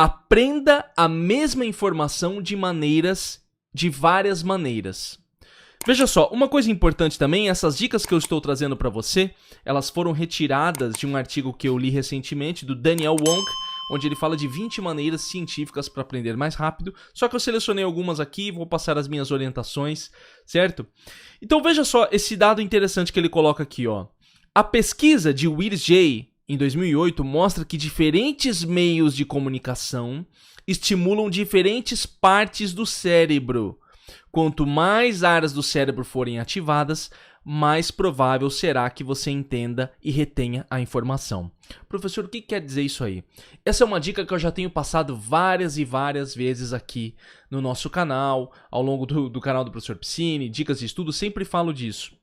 Aprenda a mesma informação de várias maneiras. Veja só, uma coisa importante também, essas dicas que eu estou trazendo para você, elas foram retiradas de um artigo que eu li recentemente, do Daniel Wong, onde ele fala de 20 maneiras científicas para aprender mais rápido, só que eu selecionei algumas aqui e vou passar as minhas orientações, certo? Então veja só esse dado interessante que ele coloca aqui, ó. A pesquisa de Willis J. em 2008 mostra que diferentes meios de comunicação estimulam diferentes partes do cérebro. Quanto mais áreas do cérebro forem ativadas, mais provável será que você entenda e retenha a informação. Professor, o que quer dizer isso aí? Essa é uma dica que eu já tenho passado várias e várias vezes aqui no nosso canal, ao longo do canal do Professor Piscine, dicas de estudo, sempre falo disso.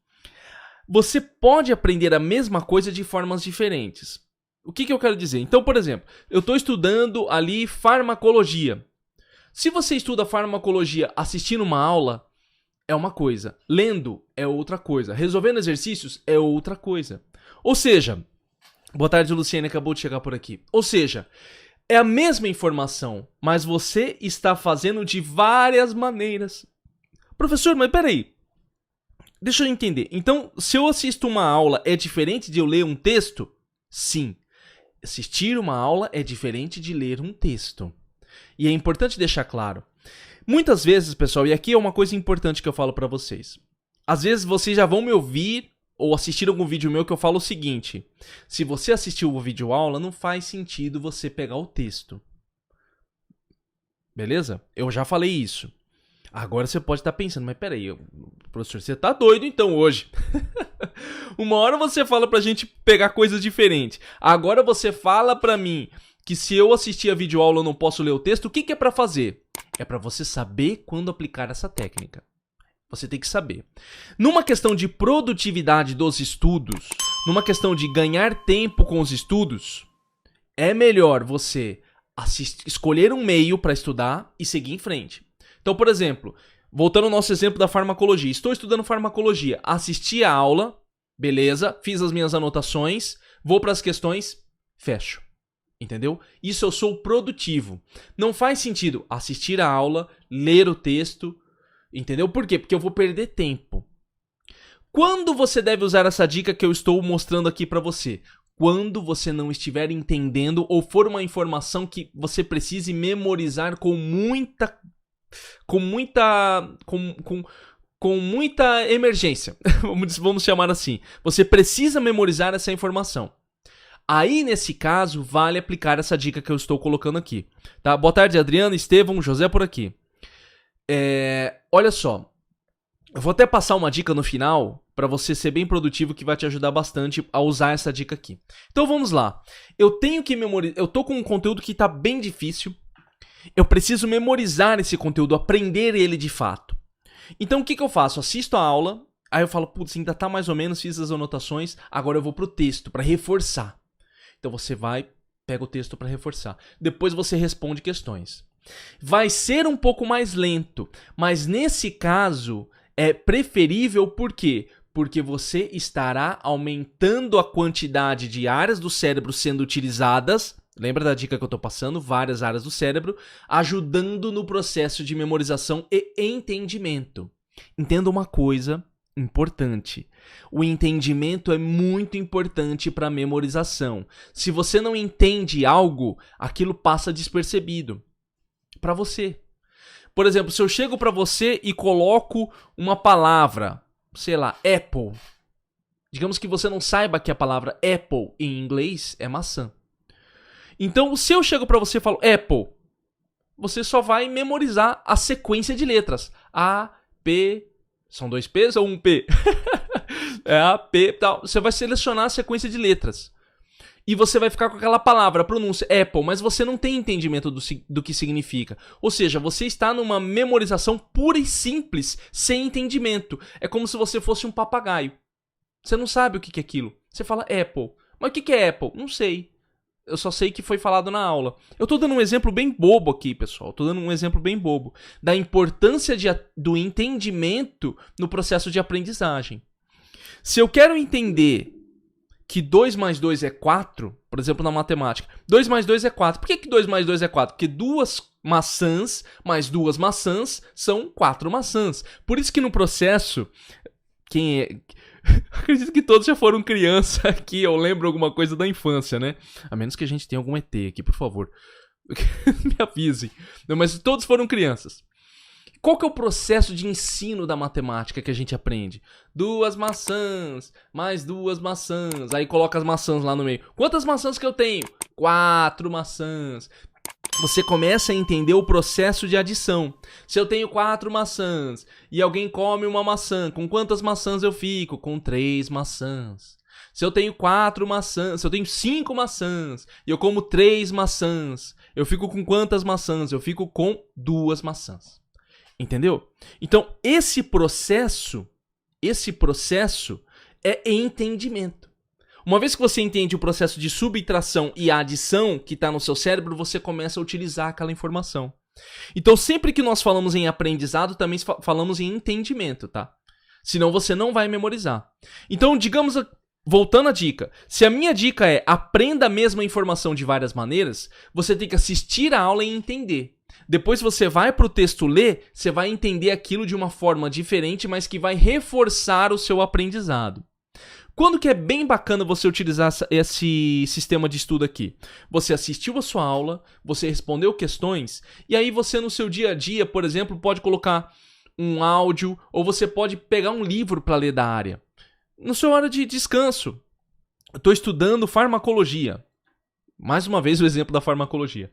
Você pode aprender a mesma coisa de formas diferentes. O que eu quero dizer? Então, por exemplo, eu estou estudando ali farmacologia. Se você estuda farmacologia assistindo uma aula, é uma coisa. Lendo é outra coisa. Resolvendo exercícios é outra coisa. Ou seja, boa tarde, Luciane, acabou de chegar por aqui. Ou seja, é a mesma informação, mas você está fazendo de várias maneiras. Professor, mas peraí. Deixa eu entender. Então, se eu assisto uma aula, é diferente de eu ler um texto? Sim. Assistir uma aula é diferente de ler um texto. E é importante deixar claro. Muitas vezes, pessoal, e aqui é uma coisa importante que eu falo pra vocês. Às vezes vocês já vão me ouvir ou assistir algum vídeo meu que eu falo o seguinte. Se você assistiu o vídeo aula, não faz sentido você pegar o texto. Beleza? Eu já falei isso. Agora você pode estar pensando, mas peraí, professor, você tá doido então hoje. Uma hora você fala pra gente pegar coisas diferentes. Agora você fala pra mim que se eu assistir a videoaula eu não posso ler o texto, o que é pra fazer? É pra você saber quando aplicar essa técnica. Você tem que saber. Numa questão de produtividade dos estudos, numa questão de ganhar tempo com os estudos, é melhor você escolher um meio pra estudar e seguir em frente. Então, por exemplo, voltando ao nosso exemplo da farmacologia. Estou estudando farmacologia, assisti a aula, beleza, fiz as minhas anotações, vou para as questões, fecho. Entendeu? Isso eu sou produtivo. Não faz sentido assistir a aula, ler o texto, entendeu? Por quê? Porque eu vou perder tempo. Quando você deve usar essa dica que eu estou mostrando aqui para você? Quando você não estiver entendendo ou for uma informação que você precise memorizar com muita emergência, vamos chamar assim. Você precisa memorizar essa informação. Aí, nesse caso, vale aplicar essa dica que eu estou colocando aqui. Tá? Boa tarde, Adriano, Estevão, José por aqui. Olha só, eu vou até passar uma dica no final para você ser bem produtivo que vai te ajudar bastante a usar essa dica aqui. Então vamos lá. Eu tenho que memorizar, eu tô com um conteúdo que tá bem difícil. Eu preciso memorizar esse conteúdo, aprender ele de fato. Então o que eu faço? Assisto a aula, aí eu falo, putz, ainda tá mais ou menos, fiz as anotações, agora eu vou pro texto para reforçar. Então você vai, pega o texto para reforçar. Depois você responde questões. Vai ser um pouco mais lento, mas nesse caso é preferível por quê? Porque você estará aumentando a quantidade de áreas do cérebro sendo utilizadas. Lembra da dica que eu estou passando? Várias áreas do cérebro, ajudando no processo de memorização e entendimento. Entenda uma coisa importante. O entendimento é muito importante para a memorização. Se você não entende algo, aquilo passa despercebido para você. Por exemplo, se eu chego para você e coloco uma palavra, sei lá, Apple. Digamos que você não saiba que a palavra Apple em inglês é maçã. Então, se eu chego para você e falo Apple, você só vai memorizar a sequência de letras. A, P, são 2 P's ou 1 P? É A, P, tal. Você vai selecionar a sequência de letras. E você vai ficar com aquela palavra, a pronúncia Apple, mas você não tem entendimento do que significa. Ou seja, você está numa memorização pura e simples, sem entendimento. É como se você fosse um papagaio. Você não sabe o que é aquilo. Você fala Apple. Mas o que é Apple? Não sei. Eu só sei que foi falado na aula. Eu tô dando um exemplo bem bobo aqui, pessoal. Tô dando um exemplo bem bobo. Da importância do entendimento no processo de aprendizagem. Se eu quero entender que 2 mais 2 é 4, por exemplo, na matemática, 2 mais 2 é 4. Por que 2 mais 2 é 4? Porque 2 maçãs mais 2 maçãs são 4 maçãs. Por isso que no processo, acredito que todos já foram criança aqui, eu lembro alguma coisa da infância, né? A menos que a gente tenha algum ET aqui, por favor. Me avise. Não, mas todos foram crianças. Qual que é o processo de ensino da matemática que a gente aprende? 2 maçãs, mais 2 maçãs. Aí coloca as maçãs lá no meio. Quantas maçãs que eu tenho? 4 maçãs. Você começa a entender o processo de adição. Se eu tenho 4 maçãs e alguém come uma maçã, com quantas maçãs eu fico? Com 3 maçãs. Se eu tenho 4 maçãs, se eu tenho 5 maçãs e eu como 3 maçãs, eu fico com quantas maçãs? Eu fico com 2 maçãs. Entendeu? Então, esse processo é entendimento. Uma vez que você entende o processo de subtração e adição que está no seu cérebro, você começa a utilizar aquela informação. Então, sempre que nós falamos em aprendizado, também falamos em entendimento, tá? Senão você não vai memorizar. Então, digamos, voltando à dica, se a minha dica é aprenda a mesma informação de várias maneiras, você tem que assistir a aula e entender. Depois você vai para o texto ler, você vai entender aquilo de uma forma diferente, mas que vai reforçar o seu aprendizado. Quando que é bem bacana você utilizar esse sistema de estudo aqui? Você assistiu a sua aula, você respondeu questões, e aí você no seu dia a dia, por exemplo, pode colocar um áudio, ou você pode pegar um livro para ler da área. Na sua hora de descanso, eu estou estudando farmacologia. Mais uma vez o exemplo da farmacologia.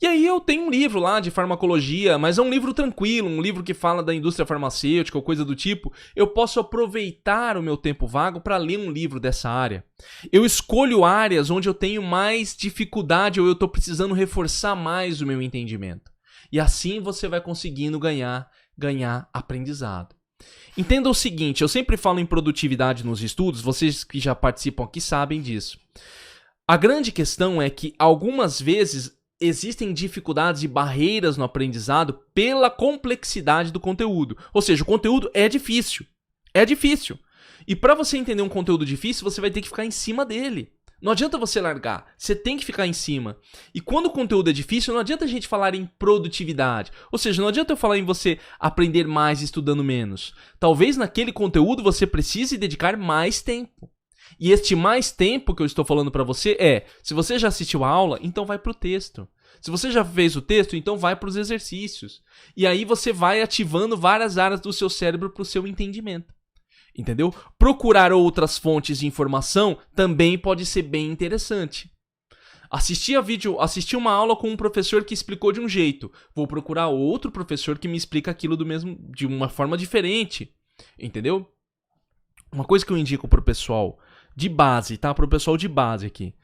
E aí eu tenho um livro lá de farmacologia, mas é um livro tranquilo, um livro que fala da indústria farmacêutica ou coisa do tipo. Eu posso aproveitar o meu tempo vago para ler um livro dessa área. Eu escolho áreas onde eu tenho mais dificuldade ou eu estou precisando reforçar mais o meu entendimento. E assim você vai conseguindo ganhar aprendizado. Entenda o seguinte, eu sempre falo em produtividade nos estudos, vocês que já participam aqui sabem disso. A grande questão é que algumas vezes existem dificuldades e barreiras no aprendizado pela complexidade do conteúdo. Ou seja, o conteúdo é difícil. É difícil. E para você entender um conteúdo difícil, você vai ter que ficar em cima dele. Não adianta você largar. Você tem que ficar em cima. E quando o conteúdo é difícil, não adianta a gente falar em produtividade. Ou seja, não adianta eu falar em você aprender mais estudando menos. Talvez naquele conteúdo você precise dedicar mais tempo. E este mais tempo que eu estou falando para você se você já assistiu a aula, então vai para o texto. Se você já fez o texto, então vai para os exercícios. E aí você vai ativando várias áreas do seu cérebro para o seu entendimento. Entendeu? Procurar outras fontes de informação também pode ser bem interessante. Assisti uma aula com um professor que explicou de um jeito. Vou procurar outro professor que me explica aquilo de uma forma diferente. Entendeu? Uma coisa que eu indico pro pessoal de base, tá? Pro pessoal de base aqui.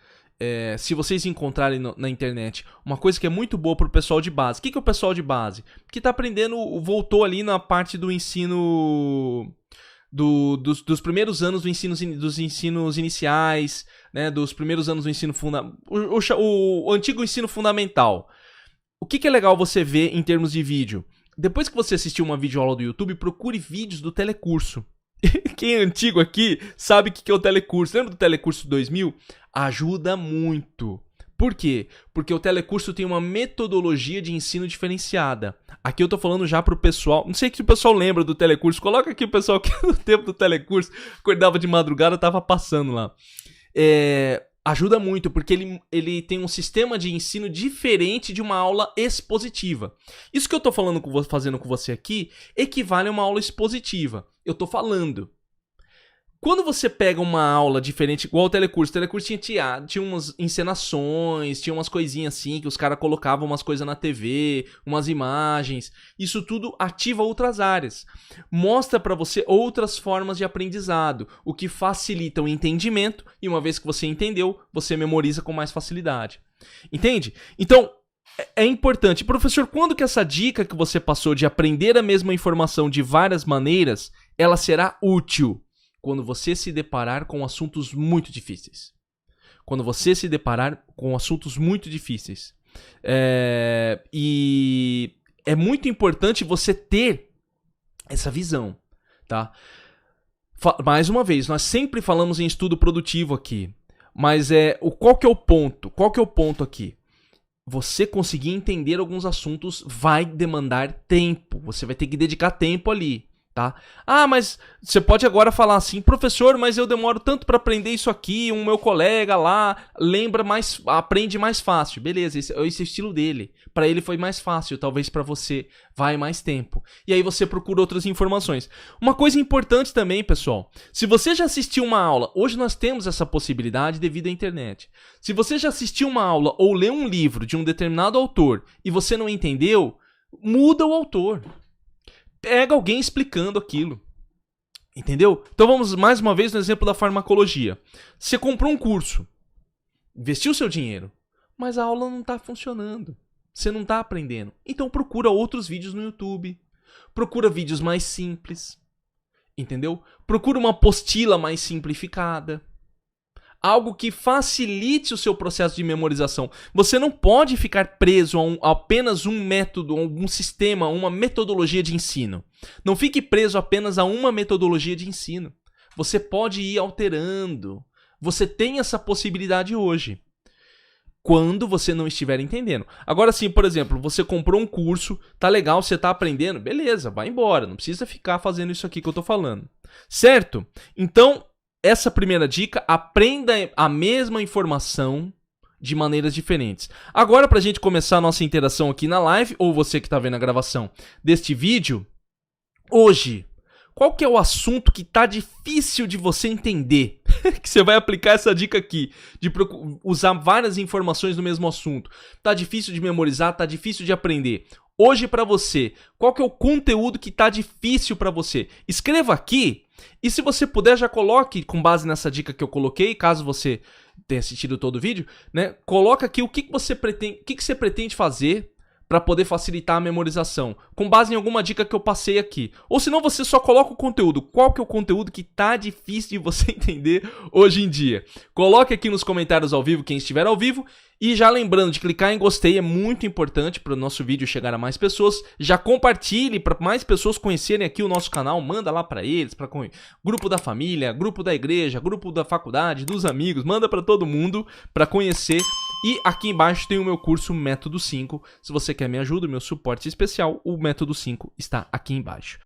Se vocês encontrarem na internet, uma coisa que é muito boa pro pessoal de base. O que é o pessoal de base? Que tá aprendendo, voltou ali na parte do ensino... Dos primeiros anos dos ensinos iniciais, né? Dos primeiros anos do ensino fundamental. O antigo ensino fundamental. O que é legal você ver em termos de vídeo? Depois que você assistiu uma videoaula do YouTube, procure vídeos do telecurso. Quem é antigo aqui sabe o que é o telecurso. Lembra do telecurso 2000? Ajuda muito. Por quê? Porque o telecurso tem uma metodologia de ensino diferenciada. Aqui eu tô falando já pro pessoal, não sei se o pessoal lembra do telecurso, coloca aqui o pessoal que no tempo do telecurso, acordava de madrugada, tava passando lá. Ajuda muito, porque ele tem um sistema de ensino diferente de uma aula expositiva. Isso que eu tô fazendo com você aqui equivale a uma aula expositiva. Eu tô falando. Quando você pega uma aula diferente, igual o telecurso tinha umas encenações, tinha umas coisinhas assim, que os caras colocavam umas coisas na TV, umas imagens. Isso tudo ativa outras áreas. Mostra pra você outras formas de aprendizado, o que facilita o entendimento, e uma vez que você entendeu, você memoriza com mais facilidade. Entende? Então, é importante. Professor, quando que essa dica que você passou de aprender a mesma informação de várias maneiras, ela será útil? Quando você se deparar com assuntos muito difíceis. Quando você se deparar com assuntos muito difíceis. E é muito importante você ter essa visão, tá? Mais uma vez, nós sempre falamos em estudo produtivo aqui. Mas qual que é o ponto? Qual que é o ponto aqui? Você conseguir entender alguns assuntos vai demandar tempo. Você vai ter que dedicar tempo ali, tá? Ah, mas você pode agora falar assim, professor, mas eu demoro tanto para aprender isso aqui, um meu colega lá aprende mais fácil. Beleza, esse é o estilo dele. Para ele foi mais fácil, talvez para você vai mais tempo. E aí você procura outras informações. Uma coisa importante também, pessoal, se você já assistiu uma aula, hoje nós temos essa possibilidade devido à internet. Se você já assistiu uma aula ou leu um livro de um determinado autor e você não entendeu, muda o autor. Pega alguém explicando aquilo. Entendeu? Então vamos mais uma vez no exemplo da farmacologia. Você comprou um curso, investiu seu dinheiro, mas a aula não está funcionando. Você não está aprendendo. Então procura outros vídeos no YouTube. Procura vídeos mais simples. Entendeu? Procura uma apostila mais simplificada. Algo que facilite o seu processo de memorização. Você não pode ficar preso a apenas um método, um sistema, uma metodologia de ensino. Não fique preso apenas a uma metodologia de ensino. Você pode ir alterando. Você tem essa possibilidade hoje. Quando você não estiver entendendo. Agora sim, por exemplo, você comprou um curso, tá legal, você tá aprendendo, beleza, vai embora. Não precisa ficar fazendo isso aqui que eu tô falando. Certo? Então, essa primeira dica, aprenda a mesma informação de maneiras diferentes. Agora, pra gente começar a nossa interação aqui na live, ou você que tá vendo a gravação deste vídeo, hoje, qual que é o assunto que tá difícil de você entender? Que você vai aplicar essa dica aqui, de usar várias informações no mesmo assunto. Tá difícil de memorizar, tá difícil de aprender. Hoje pra você, qual que é o conteúdo que tá difícil pra você? Escreva aqui e se você puder já coloque, com base nessa dica que eu coloquei, caso você tenha assistido todo o vídeo, né? Coloca aqui o que você pretende fazer para poder facilitar a memorização, com base em alguma dica que eu passei aqui. Ou senão você só coloca o conteúdo. Qual que é o conteúdo que tá difícil de você entender hoje em dia? Coloque aqui nos comentários ao vivo, quem estiver ao vivo. E já lembrando de clicar em gostei, é muito importante para o nosso vídeo chegar a mais pessoas. Já compartilhe para mais pessoas conhecerem aqui o nosso canal. Manda lá para eles, para grupo da família, grupo da igreja, grupo da faculdade, dos amigos. Manda para todo mundo para conhecer. E aqui embaixo tem o meu curso Método 5. Se você quer minha ajuda, meu suporte especial, o Método 5 está aqui embaixo.